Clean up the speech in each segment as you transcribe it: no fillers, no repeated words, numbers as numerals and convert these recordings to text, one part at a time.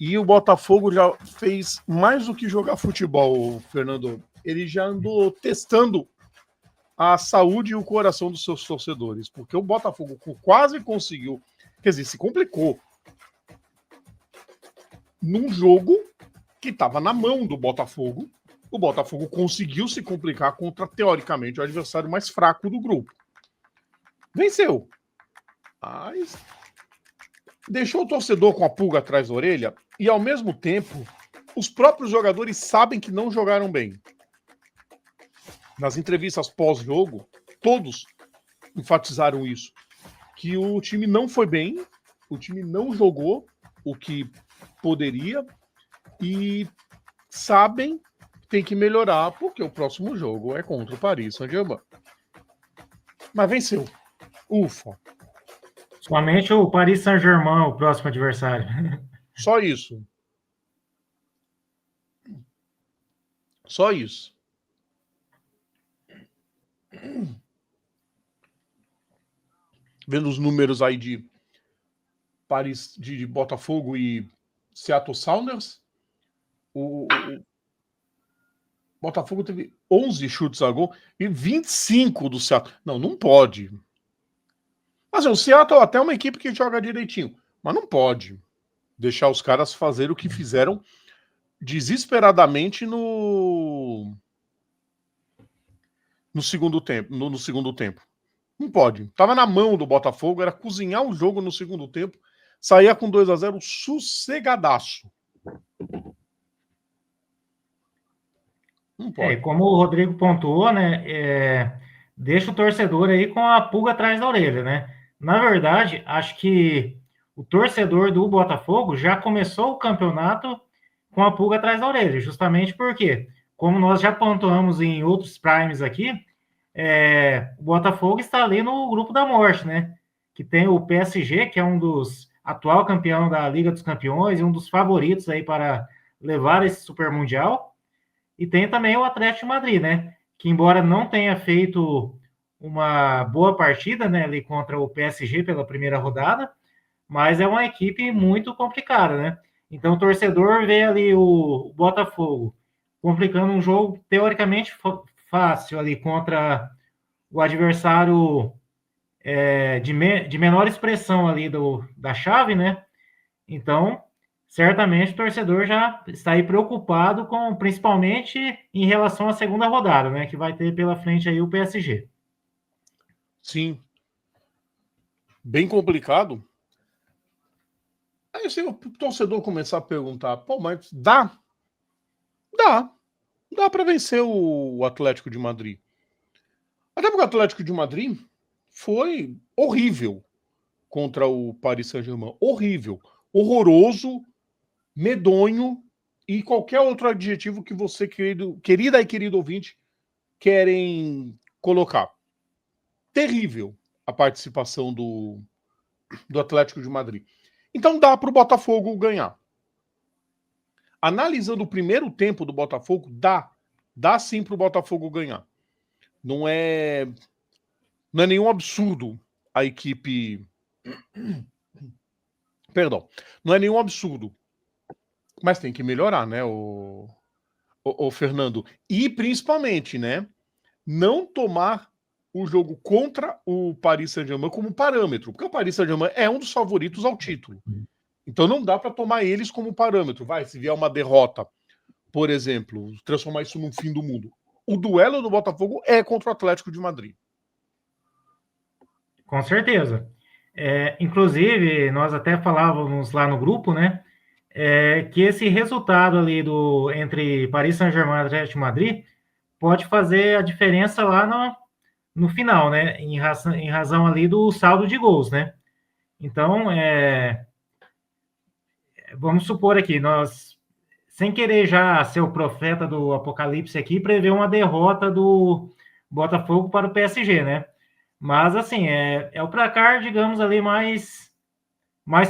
E o Botafogo já fez mais do que jogar futebol, Fernando. Ele já andou testando a saúde e o coração dos seus torcedores, porque o Botafogo quase conseguiu, quer dizer, se complicou num jogo que estava na mão do Botafogo. O Botafogo conseguiu se complicar contra, teoricamente, o adversário mais fraco do grupo. Venceu. Mas deixou o torcedor com a pulga atrás da orelha e, ao mesmo tempo, os próprios jogadores sabem que não jogaram bem. Nas entrevistas pós-jogo, todos enfatizaram isso. Que o time não foi bem, o time não jogou o que poderia e sabem que tem que melhorar porque o próximo jogo é contra o Paris Saint-Germain. Mas venceu. Ufa. Somente o Paris Saint-Germain, o próximo adversário. Só isso. Só isso. Vendo os números aí de Paris, de Botafogo e Seattle Sounders, o Botafogo teve 11 chutes a gol e 25 do Seattle. Não pode. Mas o Seattle até é uma equipe que joga direitinho, mas não pode deixar os caras fazer o que fizeram desesperadamente no segundo tempo. No segundo tempo. Não pode. Tava na mão do Botafogo, era cozinhar o jogo no segundo tempo, saía com 2-0 sossegadaço. Não pode. Como o Rodrigo pontuou, né? Deixa o torcedor aí com a pulga atrás da orelha, né? Na verdade, acho que o torcedor do Botafogo já começou o campeonato com a pulga atrás da orelha, justamente porque, como nós já pontuamos em outros primes aqui, o Botafogo está ali no grupo da morte, né? Que tem o PSG, que é um dos atual campeão da Liga dos Campeões e um dos favoritos aí para levar esse Super Mundial. E tem também o Atlético de Madrid, né? Que embora não tenha feito uma boa partida, né, ali contra o PSG pela primeira rodada, mas é uma equipe muito complicada, né? Então o torcedor vê ali o Botafogo complicando um jogo teoricamente fácil ali contra o adversário de menor expressão ali da chave, né? Então, certamente o torcedor já está aí preocupado com, principalmente em relação à segunda rodada, né? Que vai ter pela frente aí o PSG. Sim. Bem complicado. Aí se o torcedor começar a perguntar, pô, mas dá? Dá para vencer o Atlético de Madrid. Até porque o Atlético de Madrid foi horrível contra o Paris Saint-Germain. Horrível. Horroroso, medonho e qualquer outro adjetivo que você, querida e querido ouvinte, querem colocar. Terrível a participação do Atlético de Madrid. Então dá para o Botafogo ganhar. Analisando o primeiro tempo do Botafogo, dá sim para o Botafogo ganhar. Não é nenhum absurdo a equipe. Perdão, não é nenhum absurdo. Mas tem que melhorar, né, o Fernando? E principalmente, né, não tomar o jogo contra o Paris Saint-Germain como parâmetro, porque o Paris Saint-Germain é um dos favoritos ao título. Então não dá para tomar eles como parâmetro. Se vier uma derrota, por exemplo, transformar isso num fim do mundo. O duelo do Botafogo é contra o Atlético de Madrid. Com certeza. Inclusive, nós até falávamos lá no grupo, né? Que esse resultado ali entre Paris Saint-Germain e Atlético de Madrid pode fazer a diferença lá no final, né? Em razão ali do saldo de gols, né? Então, vamos supor aqui, nós, sem querer já ser o profeta do apocalipse aqui, prever uma derrota do Botafogo para o PSG, né? Mas, assim, é o placar, digamos ali, mais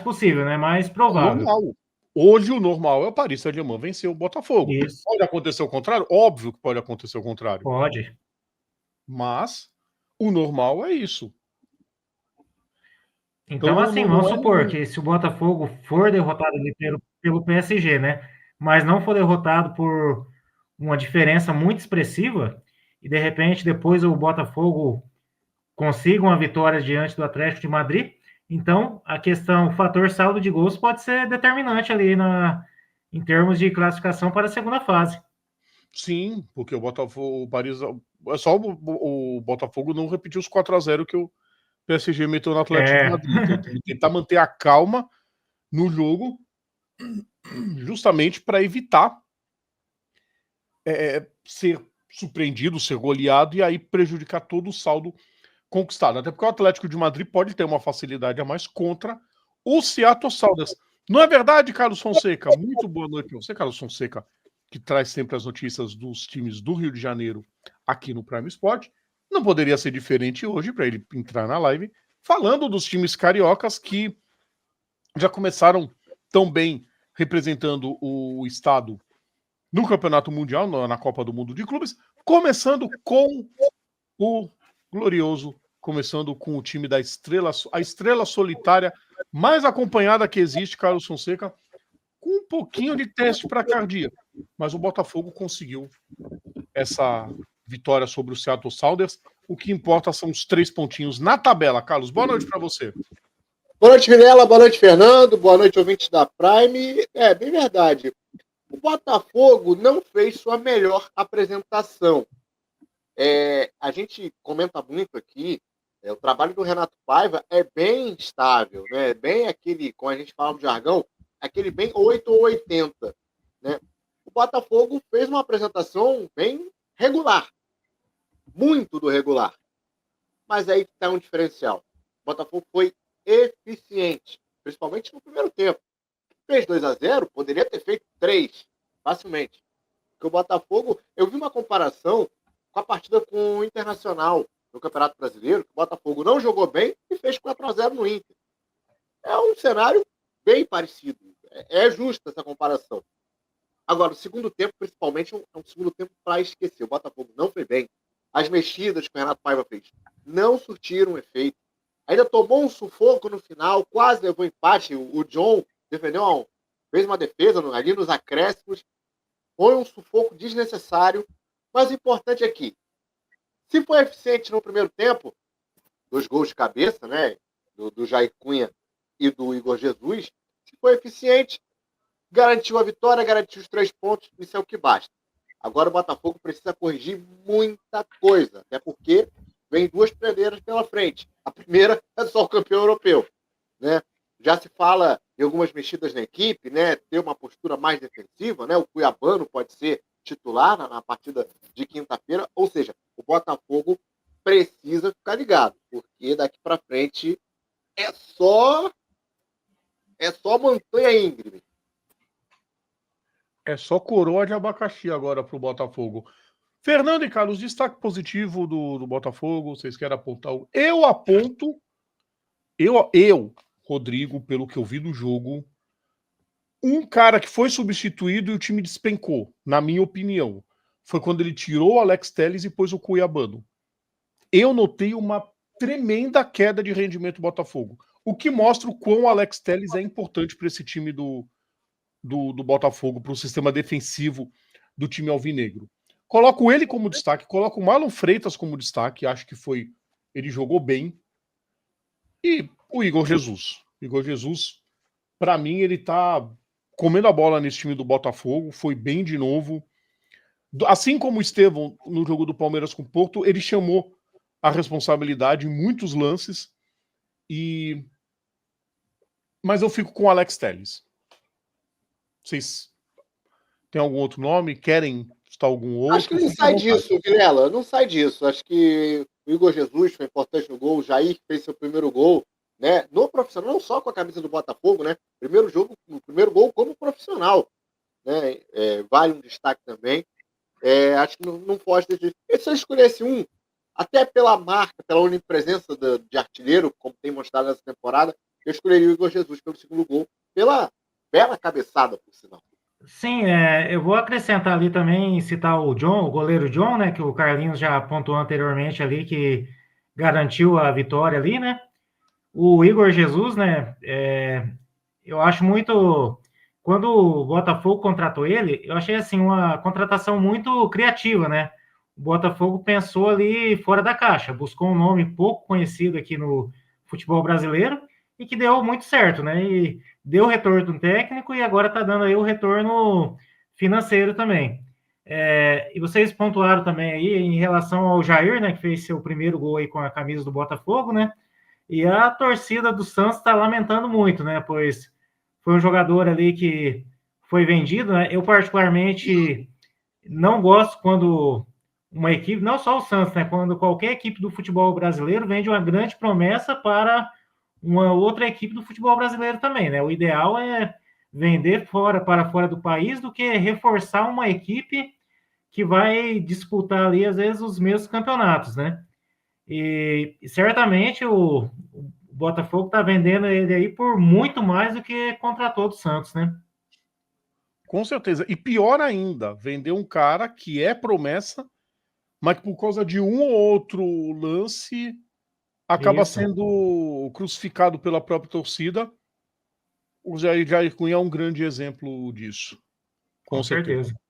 possível, né? Mais provável. Normal. Hoje o normal é o Paris Saint-Germain vencer o Botafogo. Isso. Pode acontecer o contrário? Óbvio que pode acontecer o contrário. Pode. Mas o normal é isso. Então, assim, vamos supor que se o Botafogo for derrotado ali pelo PSG, né? Mas não for derrotado por uma diferença muito expressiva e de repente depois o Botafogo consiga uma vitória diante do Atlético de Madrid, então a questão, o fator saldo de gols pode ser determinante ali em termos de classificação para a segunda fase. Sim, porque o Botafogo, o Paris, é só o Botafogo não repetir os 4-0 que o PSG meteu no Atlético de Madrid. Então tem que tentar manter a calma no jogo, justamente para evitar ser surpreendido, ser goleado e aí prejudicar todo o saldo conquistado. Até porque o Atlético de Madrid pode ter uma facilidade a mais contra o Seattle Sounders. Não é verdade, Carlos Fonseca? Muito boa noite para você, Carlos Fonseca, que traz sempre as notícias dos times do Rio de Janeiro aqui no Prime Sport. Não poderia ser diferente hoje para ele entrar na live falando dos times cariocas que já começaram tão bem representando o estado no Campeonato Mundial, na Copa do Mundo de Clubes, começando com o glorioso, começando com o time da estrela, a estrela solitária mais acompanhada que existe, Carlos Fonseca, com um pouquinho de teste para cardíaco. Mas o Botafogo conseguiu essa vitória sobre o Seattle Sounders. O que importa são os 3 pontinhos na tabela. Carlos, boa noite para você. Boa noite, Vilela. Boa noite, Fernando. Boa noite, ouvintes da Prime. É, bem verdade. O Botafogo não fez sua melhor apresentação. A gente comenta muito aqui, o trabalho do Renato Paiva é bem estável, né? Bem aquele, como a gente fala no jargão, aquele bem 8 ou 80. Né? O Botafogo fez uma apresentação bem regular. Muito do regular. Mas aí está um diferencial. O Botafogo foi eficiente, principalmente no primeiro tempo. Fez 2-0, poderia ter feito 3, facilmente. Porque o Botafogo, eu vi uma comparação com a partida com o Internacional no Campeonato Brasileiro, que o Botafogo não jogou bem e fez 4-0 no Inter. É um cenário bem parecido. É justa essa comparação. Agora, o segundo tempo, principalmente, é um segundo tempo para esquecer. O Botafogo não foi bem. As mexidas que o Renato Paiva fez não surtiram efeito. Ainda tomou um sufoco no final, quase levou empate. O John defendeu, fez uma defesa ali nos acréscimos. Foi um sufoco desnecessário. Mas o importante é que, se foi eficiente no primeiro tempo, 2 gols de cabeça, né? Do Jair Cunha e do Igor Jesus, se foi eficiente, garantiu a vitória, garantiu os 3 pontos, isso é o que basta. Agora o Botafogo precisa corrigir muita coisa, até porque vem 2 pedreiras pela frente. A primeira é só o campeão europeu, né? Já se fala em algumas mexidas na equipe, né? Ter uma postura mais defensiva, né? O Cuiabano pode ser titular na partida de quinta-feira, ou seja, o Botafogo precisa ficar ligado, porque daqui para frente é só montanha íngreme. É só coroa de abacaxi agora para o Botafogo. Fernando e Carlos, destaque positivo do Botafogo, vocês querem apontar? Eu aponto, Rodrigo, pelo que eu vi do jogo, um cara que foi substituído e o time despencou, na minha opinião. Foi quando ele tirou o Alex Telles e pôs o Cuiabano. Eu notei uma tremenda queda de rendimento do Botafogo. O que mostra o quão o Alex Telles é importante para esse time do Botafogo, para o sistema defensivo do time alvinegro. Coloco ele como destaque, coloco o Marlon Freitas como destaque, acho que foi. Ele jogou bem. E o Igor Jesus. Igor Jesus, para mim, ele tá comendo a bola nesse time do Botafogo, foi bem de novo. Assim como o Estevão no jogo do Palmeiras com o Porto, ele chamou a responsabilidade em muitos lances. Mas eu fico com o Alex Telles. Vocês têm algum outro nome? Querem citar algum outro? Acho que não sai disso, Vilela. Não sai disso. Acho que o Igor Jesus foi importante no gol. O Jair fez seu primeiro gol, né? No profissional, não só com a camisa do Botafogo, né? Primeiro gol como profissional, né? Vale um destaque também. Acho que não foge disso. E se eu escolhesse um, até pela marca, pela onipresença de artilheiro, como tem mostrado nessa temporada, eu escolheria o Igor Jesus pelo segundo gol, pela bela cabeçada, por sinal. Sim, eu vou acrescentar ali também, citar o John, o goleiro John, né, que o Carlinhos já apontou anteriormente ali, que garantiu a vitória ali, né? O Igor Jesus, né, eu acho muito quando o Botafogo contratou ele, eu achei assim uma contratação muito criativa, né? O Botafogo pensou ali fora da caixa, buscou um nome pouco conhecido aqui no futebol brasileiro e que deu muito certo, né? E deu o retorno técnico e agora está dando aí o retorno financeiro também. E vocês pontuaram também aí em relação ao Jair, né? Que fez seu primeiro gol aí com a camisa do Botafogo, né? E a torcida do Santos está lamentando muito, né? Pois foi um jogador ali que foi vendido, né? Eu, particularmente, não gosto quando uma equipe, não só o Santos, né? Quando qualquer equipe do futebol brasileiro vende uma grande promessa para uma outra equipe do futebol brasileiro também, né? O ideal é vender para fora do país do que reforçar uma equipe que vai disputar ali, às vezes, os mesmos campeonatos, né? E certamente o Botafogo está vendendo ele aí por muito mais do que contratou do Santos, né? Com certeza. E pior ainda, vender um cara que é promessa, mas que por causa de um ou outro lance acaba Isso, sendo crucificado pela própria torcida. O Jair Cunha é um grande exemplo disso. Com com certeza. certeza.